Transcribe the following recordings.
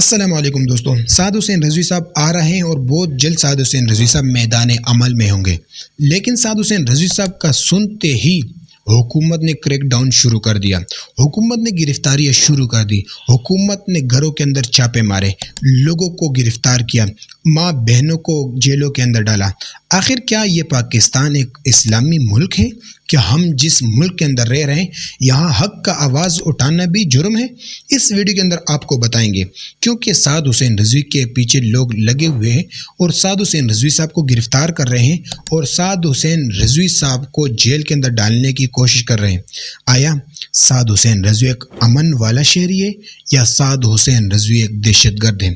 السلام علیکم دوستوں، سعد حسین رضوی صاحب آ رہے ہیں اور بہت جلد سعد حسین رضوی صاحب میدان عمل میں ہوں گے۔ لیکن سعد حسین رضوی صاحب کا سنتے ہی حکومت نے کریک ڈاؤن شروع کر دیا، حکومت نے گرفتاریاں شروع کر دی، حکومت نے گھروں کے اندر چھاپے مارے، لوگوں کو گرفتار کیا، ماں بہنوں کو جیلوں کے اندر ڈالا۔ آخر کیا یہ پاکستان ایک اسلامی ملک ہے؟ کہ ہم جس ملک کے اندر رہ رہے ہیں یہاں حق کا آواز اٹھانا بھی جرم ہے؟ اس ویڈیو کے اندر آپ کو بتائیں گے، کیونکہ سعد حسین رضوی کے پیچھے لوگ لگے ہوئے ہیں اور سعد حسین رضوی صاحب کو گرفتار کر رہے ہیں اور سعد حسین رضوی صاحب کو جیل کے اندر ڈالنے کی کوشش کر رہے ہیں۔ آیا سعد حسین رضوی ایک امن والا شہری ہے یا سعد حسین رضوی ایک دہشت گرد ہے؟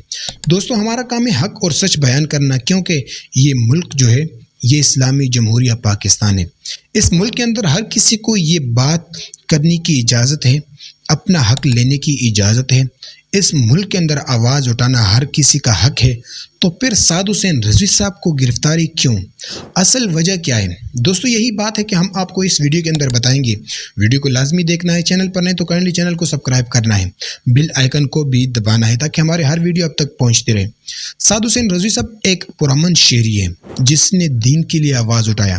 دوستو، ہمارا کام ہے حق اور سچ بیان کرنا، کیونکہ یہ ملک جو ہے یہ اسلامی جمہوریہ پاکستان ہے۔ اس ملک کے اندر ہر کسی کو یہ بات کرنے کی اجازت ہے، اپنا حق لینے کی اجازت ہے۔ اس ملک کے اندر آواز اٹھانا ہر کسی کا حق ہے۔ تو پھر سعد حسین رضوی صاحب کو گرفتاری کیوں؟ اصل وجہ کیا ہے؟ دوستو، یہی بات ہے کہ ہم آپ کو اس ویڈیو کے اندر بتائیں گے۔ ویڈیو کو لازمی دیکھنا ہے، چینل پر نہیں تو کائنڈلی چینل کو سبسکرائب کرنا ہے، بیل آئیکن کو بھی دبانا ہے تاکہ ہمارے ہر ویڈیو اب تک پہنچتے رہے۔ سعد حسین رضوی صاحب ایک پرامن شہری ہے جس نے دین کے لیے آواز اٹھایا،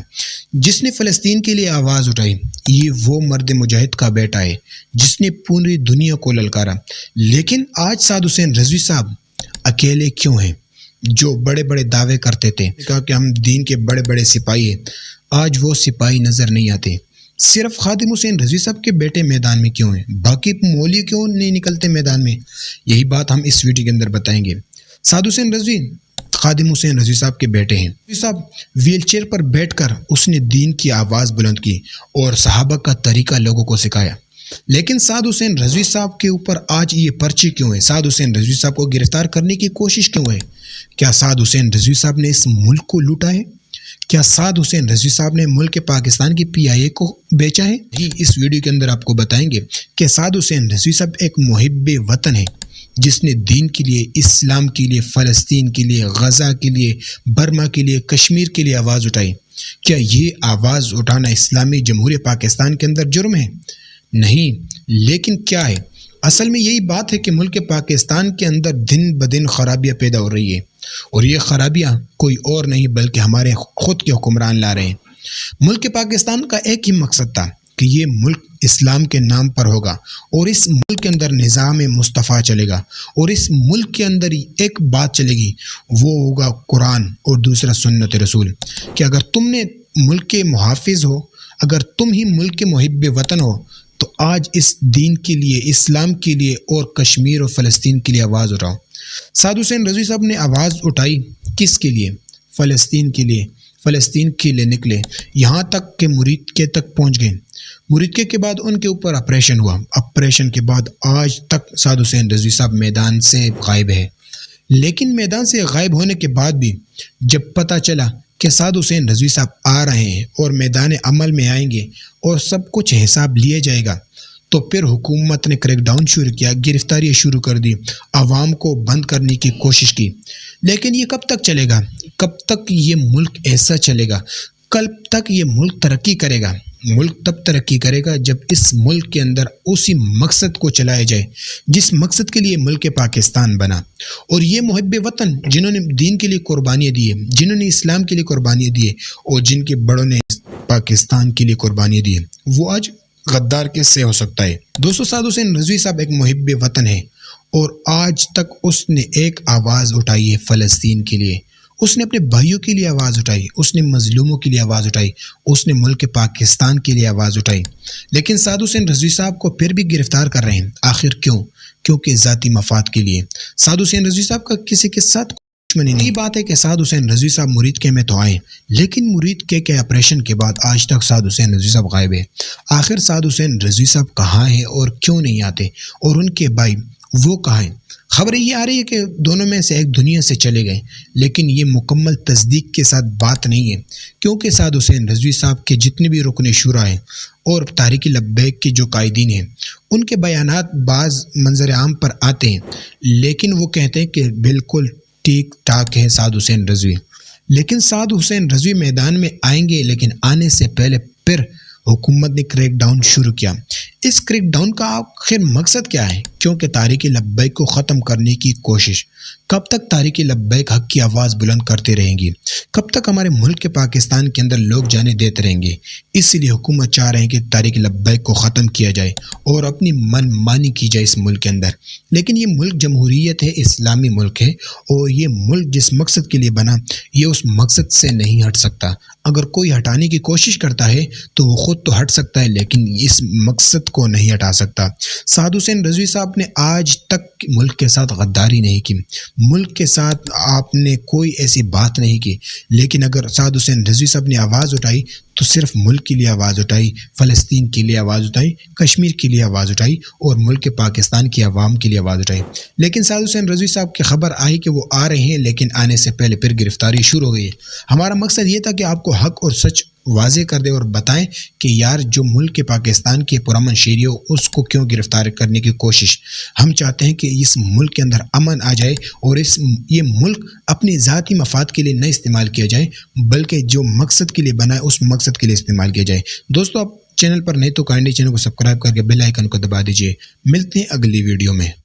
جس نے فلسطین کے لیے آواز اٹھائی۔ یہ وہ مرد مجاہد کا بیٹا ہے جس نے پوری دنیا کو للکارا۔ لیکن آج سعد حسین رضوی صاحب اکیلے کیوں ہیں؟ جو بڑے بڑے دعوے کرتے تھے، کہا کہ ہم دین کے بڑے بڑے سپاہی ہیں، آج وہ سپاہی نظر نہیں آتے۔ صرف خادم حسین رضوی صاحب کے بیٹے میدان میں کیوں ہیں؟ باقی مولوی کیوں نہیں نکلتے میدان میں؟ یہی بات ہم اس ویڈیو کے اندر بتائیں گے۔ سعد حسین رضوی خادم حسین رضوی صاحب کے بیٹے ہیں۔ رضوی صاحب ویل چیئر پر بیٹھ کر اس نے دین کی آواز بلند کی اور صحابہ کا طریقہ لوگوں کو سکھایا۔ لیکن سعد حسین رضوی صاحب کے اوپر آج یہ پرچے کیوں ہیں؟ سعد حسین رضوی صاحب کو گرفتار کرنے کی کوشش کیوں ہے؟ کیا سعد حسین رضوی صاحب نے اس ملک کو لوٹا ہے؟ کیا سعد حسین رضوی صاحب نے ملک پاکستان کی PIA کو بیچا ہے؟ اس ویڈیو کے اندر آپ کو بتائیں گے کہ سعد حسین رضوی صاحب ایک محب وطن ہے جس نے دین کے لیے، اسلام کے لیے، فلسطین کے لیے، غزہ کے لیے، برما کے لیے، کشمیر کے لیے آواز اٹھائی۔ کیا یہ آواز اٹھانا اسلامی جمہوریہ پاکستان کے اندر جرم ہے؟ نہیں، لیکن کیا ہے؟ اصل میں یہی بات ہے کہ ملک پاکستان کے اندر دن بدن خرابیاں پیدا ہو رہی ہے اور یہ خرابیاں کوئی اور نہیں بلکہ ہمارے خود کے حکمران لا رہے ہیں۔ ملک پاکستان کا ایک ہی مقصد تھا کہ یہ ملک اسلام کے نام پر ہوگا اور اس ملک کے اندر نظام مصطفیٰ چلے گا اور اس ملک کے اندر ایک بات چلے گی، وہ ہوگا قرآن اور دوسرا سنت رسول۔ کہ اگر تم نے ملک کے محافظ ہو، اگر تم ہی ملک کے محب وطن ہو تو آج اس دین کے لیے، اسلام کے لیے اور کشمیر اور فلسطین کے لیے آواز اٹھاؤ۔ سعد حسین رضوی صاحب نے آواز اٹھائی کس کے لیے؟ فلسطین کے لیے، فلسطین کے لیے نکلے، یہاں تک کہ مرید تک پہنچ گئے۔ مرید کے بعد ان کے اوپر آپریشن ہوا، آپریشن کے بعد آج تک سعد حسین رضوی صاحب میدان سے غائب ہے۔ لیکن میدان سے غائب ہونے کے بعد بھی جب پتہ چلا کہ سعد حسین رضوی صاحب آ رہے ہیں اور میدان عمل میں آئیں گے اور سب کچھ حساب لیے جائے گا، تو پھر حکومت نے کریک ڈاؤن شروع کیا، گرفتاریاں شروع کر دی، عوام کو بند کرنے کی کوشش کی۔ لیکن یہ کب تک چلے گا؟ کب تک یہ ملک ایسا چلے گا؟ کب تک یہ ملک ترقی کرے گا؟ ملک تب ترقی کرے گا جب اس ملک کے اندر اسی مقصد کو چلایا جائے جس مقصد کے لیے ملک پاکستان بنا۔ اور یہ محب وطن جنہوں نے دین کے لیے قربانیاں دی ہیں، جنہوں نے اسلام کے لیے قربانیاں دی ہیں اور جن کے بڑوں نے پاکستان کے لیے قربانیاں دی ہیں، وہ آج غدار کس سے ہو سکتا ہے؟ دوستو، سعد حسین رضوی صاحب ایک محب وطن ہے اور آج تک اس نے ایک آواز اٹھائی ہے فلسطین کے لیے، اس نے اپنے بھائیوں کے لیے آواز اٹھائی، اس نے مظلوموں کے لیے آواز اٹھائی، اس نے ملک پاکستان کے لیے آواز اٹھائی۔ لیکن سعد حسین رضوی صاحب کو پھر بھی گرفتار کر رہے ہیں۔ آخر کیوں؟ کیونکہ ذاتی مفاد کے لیے۔ سعد حسین رضوی صاحب کا کسی کے ساتھ دشمنی نہیں۔ یہ بات ہے کہ سعد حسین رضوی صاحب مرید کے میں تو آئے، لیکن مرید کے آپریشن کے بعد آج تک سعد حسین رضوی صاحب غائب ہے۔ آخر سعد حسین رضوی صاحب کہاں ہیں اور کیوں نہیں آتے؟ اور ان کے بھائی وہ کہاں ہیں؟ خبریں یہ آ رہی ہے کہ دونوں میں سے ایک دنیا سے چلے گئے، لیکن یہ مکمل تصدیق کے ساتھ بات نہیں ہے، کیونکہ سعد حسین رضوی صاحب کے جتنے بھی رکن شورا ہیں اور تحریک لبیک کے جو قائدین ہیں، ان کے بیانات بعض منظر عام پر آتے ہیں، لیکن وہ کہتے ہیں کہ بالکل ٹھیک ٹھاک ہے سعد حسین رضوی۔ لیکن سعد حسین رضوی میدان میں آئیں گے، لیکن آنے سے پہلے پھر حکومت نے کریک ڈاؤن شروع کیا۔ اس کریک ڈاؤن کا آخر مقصد کیا ہے؟ کیونکہ تحریک لبیک کو ختم کرنے کی کوشش۔ کب تک تحریک لبیک حق کی آواز بلند کرتے رہیں گی؟ کب تک ہمارے ملک کے پاکستان کے اندر لوگ جانے دیتے رہیں گے؟ اس لیے حکومت چاہ رہے ہیں کہ تحریک لبیک کو ختم کیا جائے اور اپنی من مانی کی جائے اس ملک کے اندر۔ لیکن یہ ملک جمہوریت ہے، اسلامی ملک ہے، اور یہ ملک جس مقصد کے لیے بنا یہ اس مقصد سے نہیں ہٹ سکتا۔ اگر کوئی ہٹانے کی کوشش کرتا ہے تو وہ خود تو ہٹ سکتا ہے لیکن اس مقصد کو نہیں ہٹا سکتا۔ سعد حسین رضوی صاحب نے آج تک ملک کے ساتھ غداری نہیں کی، ملک کے ساتھ آپ نے کوئی ایسی بات نہیں کی، لیکن اگر سعد حسین رضوی صاحب نے آواز اٹھائی تو صرف ملک کے لیے آواز اٹھائی، فلسطین کے لیے آواز اٹھائی، کشمیر کے لیے آواز اٹھائی اور ملک کے پاکستان کی عوام کے لیے آواز اٹھائی۔ لیکن سعد حسین رضوی صاحب کی خبر آئی کہ وہ آ رہے ہیں، لیکن آنے سے پہلے پھر گرفتاری شروع ہو گئی ہے۔ ہمارا مقصد یہ تھا کہ آپ کو حق اور سچ واضح کر دیں اور بتائیں کہ یار جو ملک کے پاکستان کے پرامن شہری ہو اس کو کیوں گرفتار کرنے کی کوشش۔ ہم چاہتے ہیں کہ اس ملک کے اندر امن آ جائے اور یہ ملک اپنی ذاتی مفاد کے لیے نہ استعمال کیا جائے بلکہ جو مقصد کے لیے بنا ہے اس مقصد کے لیے استعمال کیا جائے۔ دوستو، آپ چینل پر نہیں تو کائنڈلی چینل کو سبسکرائب کر کے بیل آئیکن کو دبا دیجئے۔ ملتے ہیں اگلی ویڈیو میں۔